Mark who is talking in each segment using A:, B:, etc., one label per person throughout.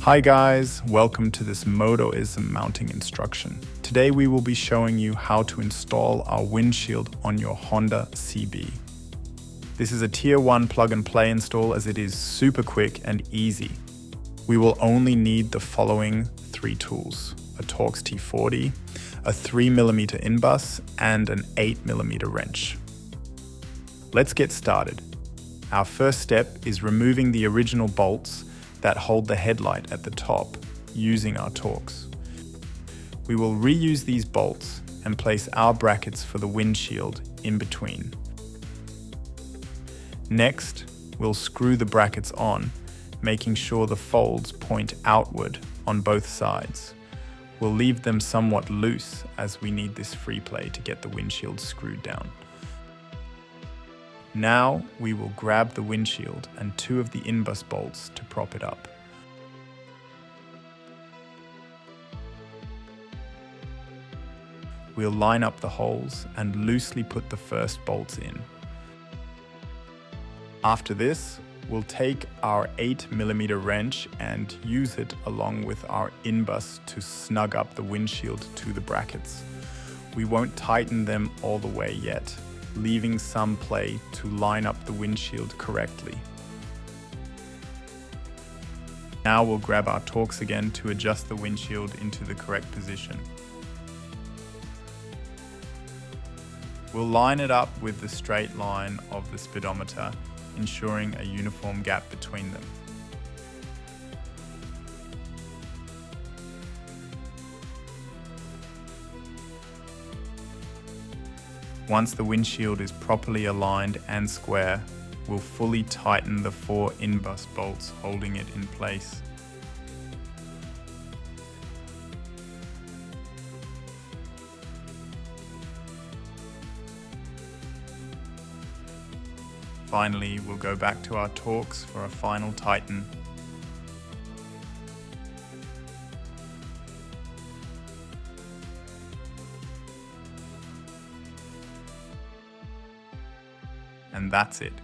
A: Hi guys, welcome to this MOTOISM mounting instruction. Today we will be showing you how to install our windshield on your Honda CB. This is a tier 1 plug and play install as it is super quick and easy. We will only need the following 3 tools: a Torx T40, a 3mm in-bus and an 8mm wrench. Let's get started. Our first step is removing the original bolts that hold the headlight at the top using our Torx. We will reuse these bolts and place our brackets for the windshield in between. Next, we'll screw the brackets on, making sure the folds point outward on both sides. We'll leave them somewhat loose as we need this free play to get the windshield screwed down. Now we will grab the windshield and 2 of the in-bus bolts to prop it up. We'll line up the holes and loosely put the first bolts in. After this, we'll take our 8mm wrench and use it along with our in-bus to snug up the windshield to the brackets. We won't tighten them all the way yet, leaving some play to line up the windshield correctly. Now we'll grab our Torx again to adjust the windshield into the correct position. We'll line it up with the straight line of the speedometer, ensuring a uniform gap between them. Once the windshield is properly aligned and square, we'll fully tighten the 4 in-bus bolts holding it in place. Finally, we'll go back to our Torx for a final tighten. And that's it.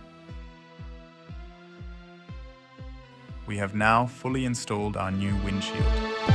A: We have now fully installed our new windshield.